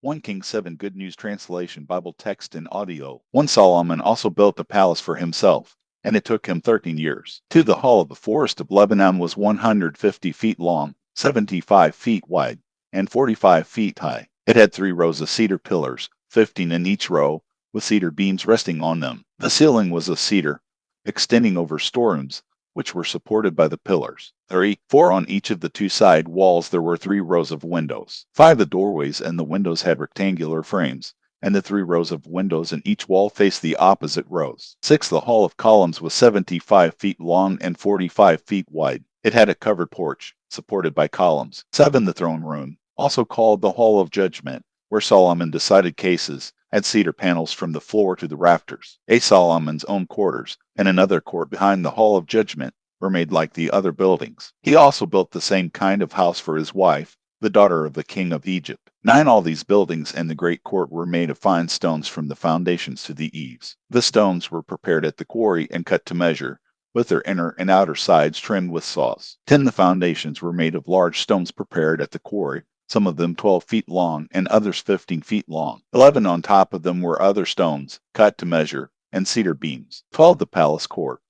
1 Kings 7 Good News Translation Bible text and audio. 1 Solomon also built a palace for himself, and it took him 13 years. 2 The hall of the forest of Lebanon was 150 feet long, 75 feet wide, and 45 feet high. It had 3 rows of cedar pillars, 15 in each row, with cedar beams resting on them. The ceiling was of cedar, extending over storerooms, which were supported by the pillars. 3. 4 on each of the 2 side walls there were 3 rows of windows. 5 The doorways and the windows had rectangular frames, and the 3 rows of windows in each wall faced the opposite rows. 6. The hall of columns was 75 feet long and 45 feet wide. It had a covered porch, supported by columns. 7. The throne room, also called the Hall of Judgment, where Solomon decided cases, had cedar panels from the floor to the rafters. 8. Solomon's own quarters, and another court behind the Hall of Judgment, were made like the other buildings. He also built the same kind of house for his wife, the daughter of the king of Egypt. 9. All these buildings and the great court were made of fine stones from the foundations to the eaves. The stones were prepared at the quarry and cut to measure, with their inner and outer sides trimmed with saws. 10. The foundations were made of large stones prepared at the quarry, some of them 12 feet long and others 15 feet long. 11. On top of them were other stones, cut to measure, and cedar beams. 12. The palace court,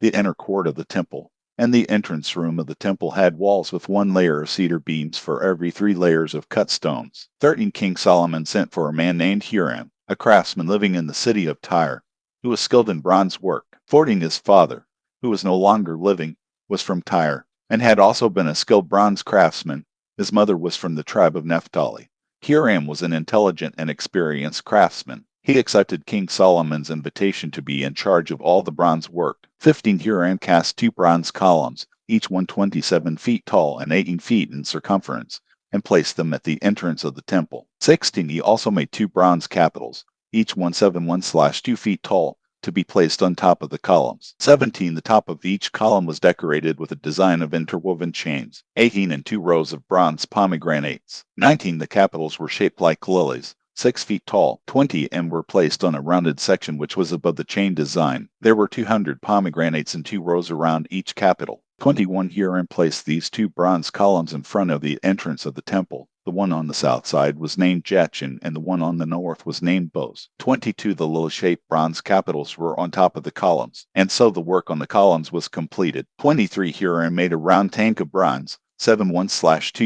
the inner court of the temple, and the entrance room of the temple had walls with 1 layer of cedar beams for every 3 layers of cut stones. 13. King Solomon sent for a man named Hiram, a craftsman living in the city of Tyre, who was skilled in bronze work. 14. His father, who was no longer living, was from Tyre, and had also been a skilled bronze craftsman. His mother was from the tribe of Naphtali. Hiram was an intelligent and experienced craftsman. He accepted King Solomon's invitation to be in charge of all the bronze work. 15. Hiram cast 2 bronze columns, each one 27 feet tall and 18 feet in circumference, and placed them at the entrance of the temple. 16. He also made 2 bronze capitals, each 171/2 feet tall, to be placed on top of the columns. 17. The top of each column was decorated with a design of interwoven chains. 18. And 2 rows of bronze pomegranates. 19. The capitals were shaped like lilies, 6 feet tall. 20. And were placed on a rounded section which was above the chain design. There were 200 pomegranates in 2 rows around each capital. 21. Hiram placed these 2 bronze columns in front of the entrance of the temple. The one on the south side was named Jachin, and the one on the north was named Boz. 22. The lily-shaped bronze capitals were on top of the columns, and so the work on the columns was completed. 23. Hiram made a round tank of bronze, 7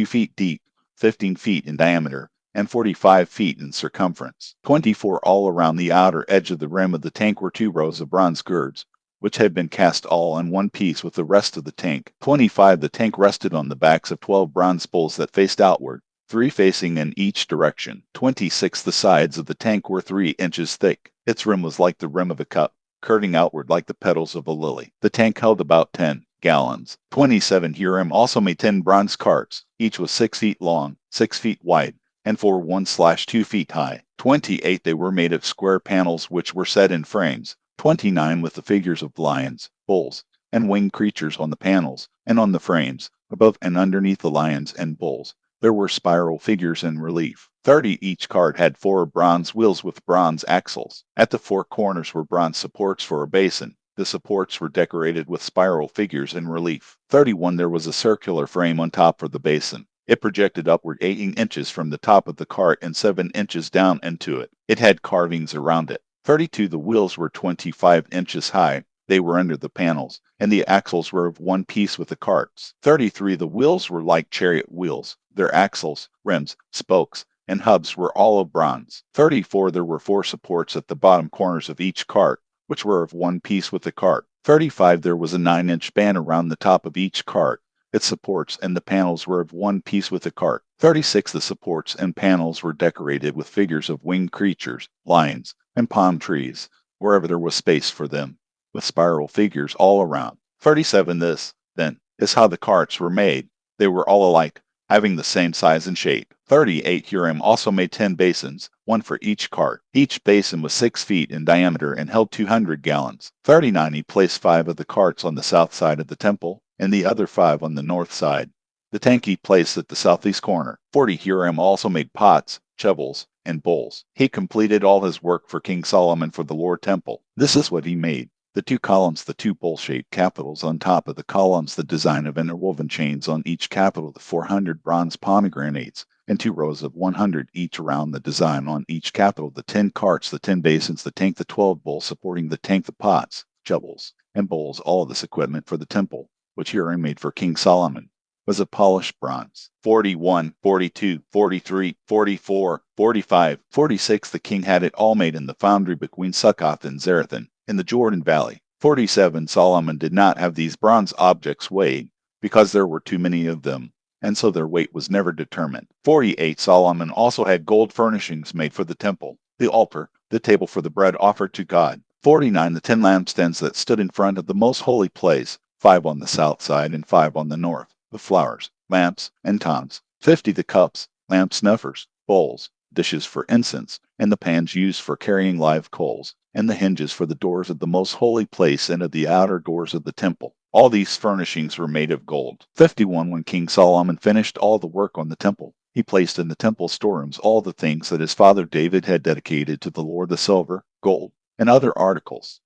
feet deep, 15 feet in diameter, and 45 feet in circumference. 24. All around the outer edge of the rim of the tank were 2 rows of bronze girds, which had been cast all in one piece with the rest of the tank. 25. The tank rested on the backs of 12 bronze poles that faced outward, 3 facing in each direction. 26. The sides of the tank were 3 inches thick. Its rim was like the rim of a cup, curving outward like the petals of a lily. The tank held about 10 gallons. 27. Hiram also made 10 bronze carts. Each was 6 feet long, 6 feet wide, and 1/2 feet high. 28. They were made of square panels which were set in frames. 29. With the figures of lions, bulls, and winged creatures on the panels and on the frames, above and underneath the lions and bulls. There were spiral figures in relief. 30. Each cart had 4 bronze wheels with bronze axles. At the 4 corners were bronze supports for a basin. The supports were decorated with spiral figures in relief. 31. There was a circular frame on top of the basin. It projected upward 18 inches from the top of the cart and 7 inches down into it. It had carvings around it. 32. The wheels were 25 inches high. They were under the panels, and the axles were of one piece with the carts. 33. The wheels were like chariot wheels. Their axles, rims, spokes, and hubs were all of bronze. 34. There were 4 supports at the bottom corners of each cart, which were of one piece with the cart. 35. There was a 9-inch band around the top of each cart. Its supports and the panels were of one piece with the cart. 36. The supports and panels were decorated with figures of winged creatures, lions, and palm trees, wherever there was space for them, with spiral figures all around. 37. This, then, is how the carts were made. They were all alike, having the same size and shape. 38. Hiram also made 10 basins, 1 for each cart. Each basin was 6 feet in diameter and held 200 gallons. 39. He placed 5 of the carts on the south side of the temple, and the other 5 on the north side. The tank he placed at the southeast corner. 40. Hiram also made pots, shovels, and bowls. He completed all his work for King Solomon for the Lord temple. This is what he made: the 2 columns, the 2 bowl-shaped capitals on top of the columns, the design of interwoven chains on each capital, the 400 bronze pomegranates, and 2 rows of 100 each around the design on each capital, the 10 carts, the 10 basins, the tank, the 12 bowls supporting the tank, the pots, shovels, and bowls. All of this equipment for the temple, which Hiram made for King Solomon, was of polished bronze. 41, 42, 43, 44, 45, 46. The king had it all made in the foundry between Succoth and Zarethan in the Jordan Valley. 47. Solomon did not have these bronze objects weighed because there were too many of them, and so their weight was never determined. 48. Solomon also had gold furnishings made for the temple, the altar, the table for the bread offered to God. 49. The 10 lampstands that stood in front of the most holy place, 5 on the south side and 5 on the north, the flowers, lamps, and tongs. 50. The cups, lamp snuffers, bowls, dishes for incense, and the pans used for carrying live coals, and the hinges for the doors of the most holy place and of the outer doors of the temple. All these furnishings were made of gold. 51. When King Solomon finished all the work on the temple, he placed in the temple storerooms all the things that his father David had dedicated to the Lord, the silver, gold, and other articles.